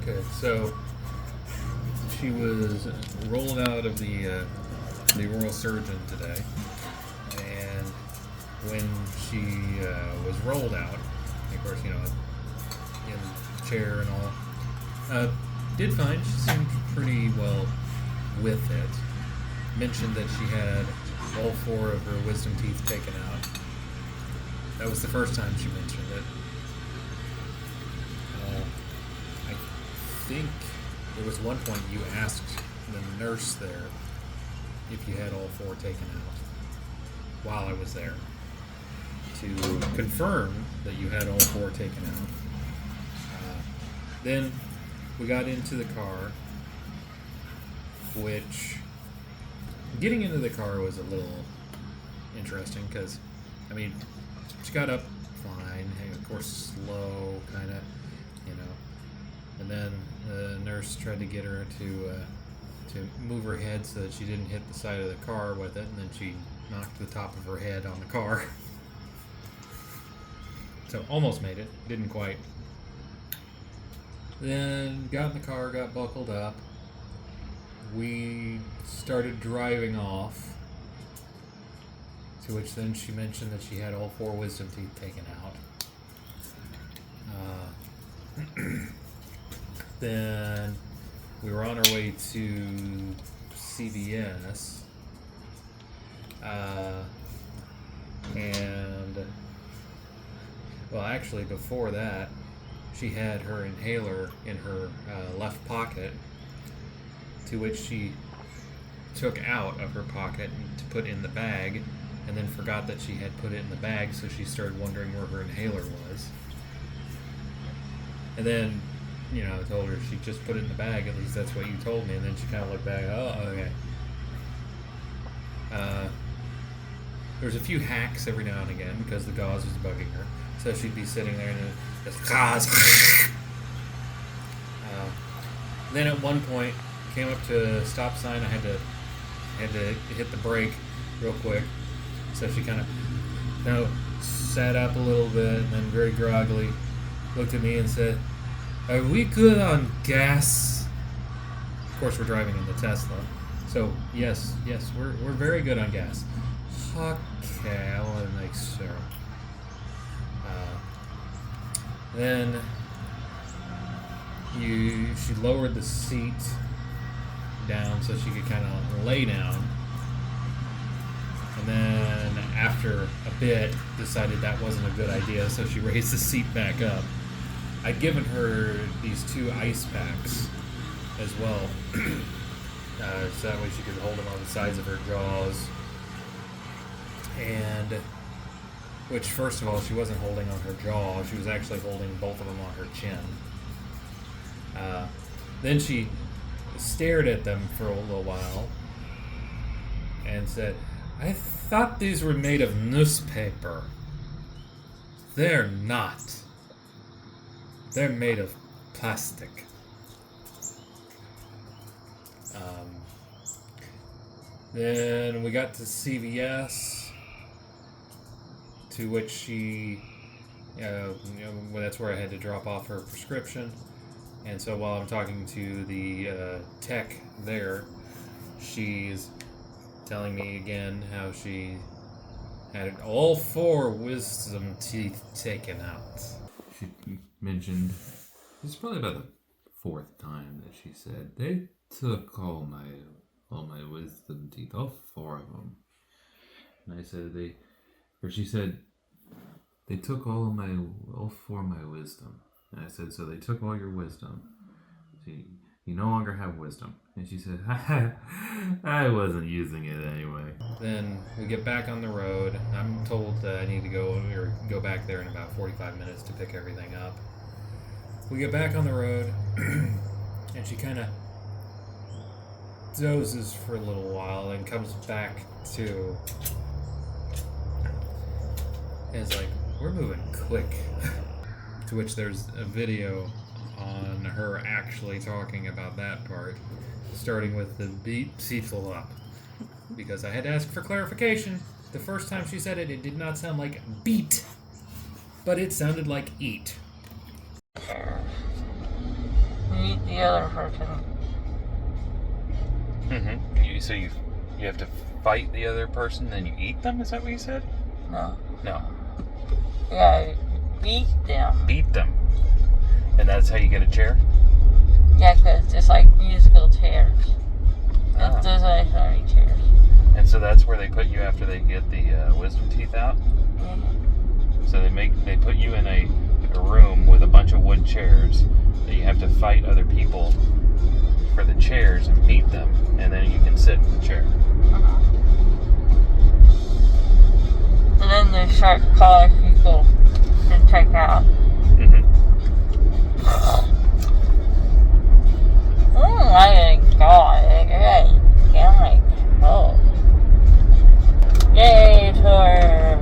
Okay, so she was rolled out of the oral surgeon today, and when she was rolled out, of course, in the chair and all, did find she seemed pretty well with it. Mentioned that she had all 4 of her wisdom teeth taken out. That was the first time she mentioned it. I think there was one point you asked the nurse there if you had all 4 taken out while I was there to confirm that you had all 4 taken out. Then we got into the car, which getting into the car was a little interesting because, she got up fine, of course slow, kind of, and then the nurse tried to get her to move her head so that she didn't hit the side of the car with it, and then she knocked the top of her head on the car. So almost made it, didn't quite. Then got in the car, got buckled up. We started driving off, to which then she mentioned that she had all 4 wisdom teeth taken out. Then we were on our way to CVS, and, well, actually before that, she had her inhaler in her left pocket, to which she took out of her pocket to put in the bag, and then forgot that she had put it in the bag, so she started wondering where her inhaler was. And then, I told her she just put it in the bag, at least that's what you told me, and then she kind of looked back, oh, okay. There's a few hacks every now and again, because the gauze was bugging her, so she'd be sitting there and just gauze. Then at one point, came up to a stop sign. I had to hit the brake real quick. So she kind of, sat up a little bit and then very groggily looked at me and said, "Are we good on gas?" Of course, we're driving in the Tesla. So yes, we're very good on gas. Okay, I want to make sure. Then she lowered the seat down so she could kind of lay down, and then after a bit decided that wasn't a good idea, so she raised the seat back up. I'd given her these 2 ice packs as well, so that way she could hold them on the sides of her jaws, and which, first of all, she wasn't holding on her jaw, she was actually holding both of them on her chin. Then she stared at them for a little while and said, "I thought these were made of newspaper. They're not. They're made of plastic." Then we got to CVS, to which she, that's where I had to drop off her prescription. And so while I'm talking to the tech there, she's telling me again how she had all 4 wisdom teeth taken out. She mentioned, it's probably about the 4th time that she said, they took all my wisdom teeth, all 4 of them. And I said, she said, they took all 4 of my wisdom. And I said, so they took all your wisdom. So you no longer have wisdom. And she said, I wasn't using it anyway. Then we get back on the road. I'm told that I need to go back there in about 45 minutes to pick everything up. We get back on the road, and she kind of dozes for a little while and comes back to. And it's like, we're moving quick. To which there's a video on her actually talking about that part, starting with the beat sequel up. Because I had to ask for clarification. The first time she said it, it did not sound like beat, but it sounded like eat. Eat. the other person. Mm-hmm. So you have to fight the other person, then you eat them? Is that what you said? No. No. Yeah, beat them. Beat them. And that's how you get a chair? Yeah, because it's like musical chairs. Ah. It doesn't have any chairs. And so that's where they put you after they get the wisdom teeth out? Mm-hmm. So they put you in a room with a bunch of wood chairs that you have to fight other people for the chairs and beat them, and then you can sit in the chair. Uh-huh. And then they start calling people to check out. Mm-hmm. Oh my god, oh. Yay, tour!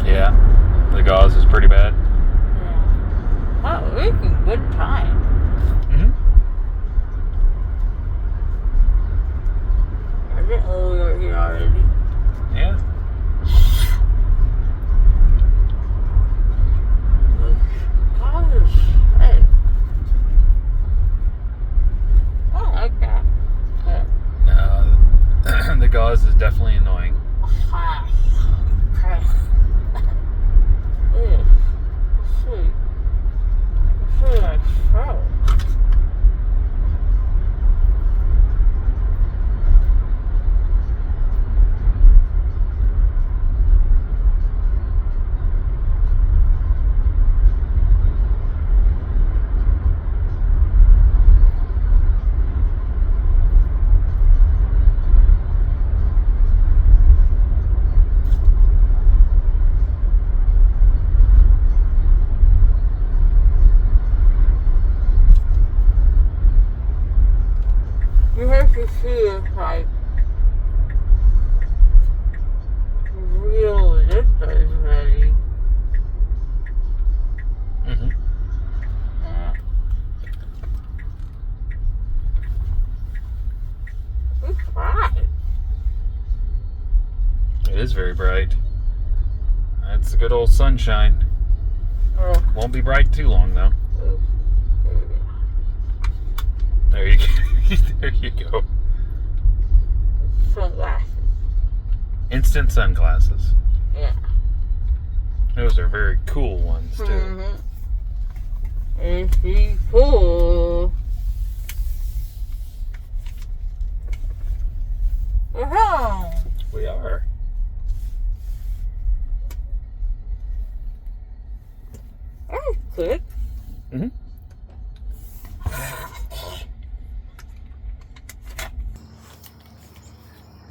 Yeah, the gauze is pretty bad. Yeah. Oh, we're having a good time. Mm-hmm. I didn't know we were here already. Yeah. Gosh, hey. I like that. Yeah. No, the gauze is definitely annoying. Ew. Sweet. I feel like throat. You have to see if like real Lipta is ready. Mm-hmm. Yeah. It's bright. It is very bright. That's the good old sunshine. Oh, Won't be bright too long though. oh, There you go. There you go. sunglasses. Instant sunglasses. Yeah. Those are very cool ones too. Mm-hmm. It's pretty cool. We're home. We are. That was quick. Mm-hmm.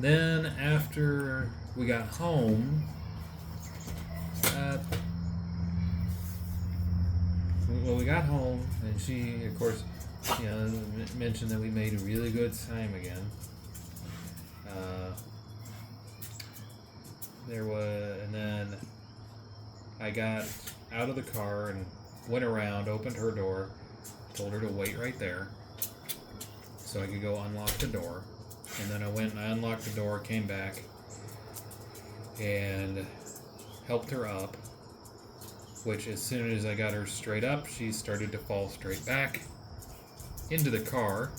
Then after we got home, we got home, and she, of course, mentioned that we made a really good time again. And then I got out of the car and went around, opened her door, told her to wait right there, so I could go unlock the door. And then I went and I unlocked the door, came back, and helped her up, which as soon as I got her straight up, she started to fall straight back into the car,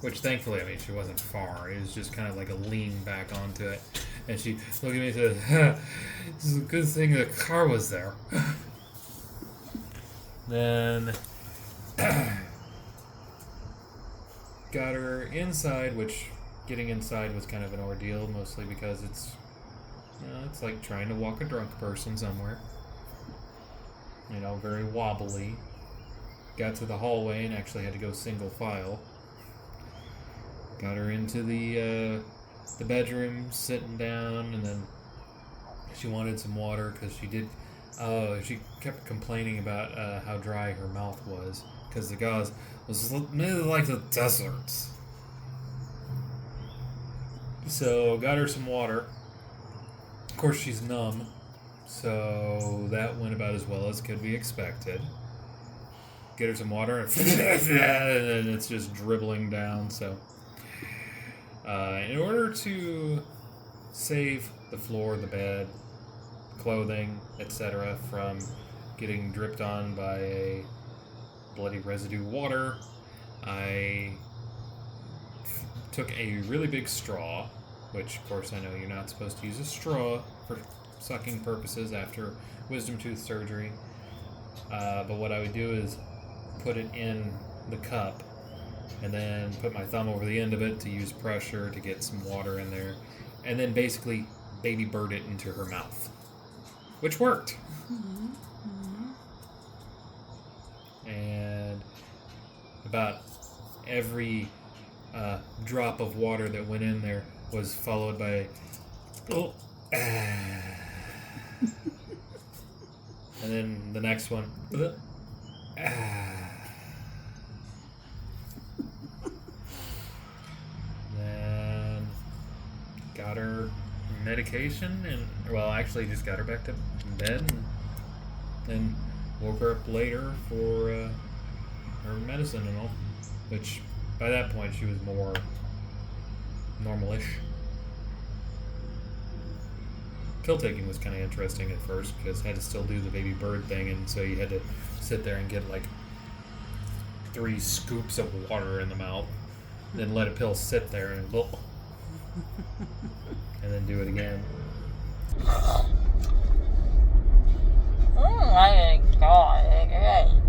which thankfully, I mean, she wasn't far. It was just kind of like a lean back onto it. And she looked at me and said, "This is a good thing the car was there." Then got her inside, which getting inside was kind of an ordeal, mostly because it's like trying to walk a drunk person somewhere. Very wobbly. Got to the hallway and actually had to go single file. Got her into the bedroom, sitting down, and then she wanted some water because she kept complaining about how dry her mouth was because the gauze was like the desert. So got her some water. Of course, she's numb, so that went about as well as could be expected. get her some water, and then it's just dribbling down. So, in order to save the floor, the bed, clothing, etc., from getting dripped on by a bloody residue water, I took a really big straw, which of course I know you're not supposed to use a straw for sucking purposes after wisdom tooth surgery, but what I would do is put it in the cup and then put my thumb over the end of it to use pressure to get some water in there, and then basically baby bird it into her mouth, which worked. And about every drop of water that went in there was followed by and then the next one then got her medication, and well, actually just got her back to bed, and then woke her up later for her medicine and all, which by that point she was more normalish. Pill taking was kind of interesting at first because I had to still do the baby bird thing, and so you had to sit there and get like 3 scoops of water in the mouth, then let a pill sit there and and then do it again. I got it.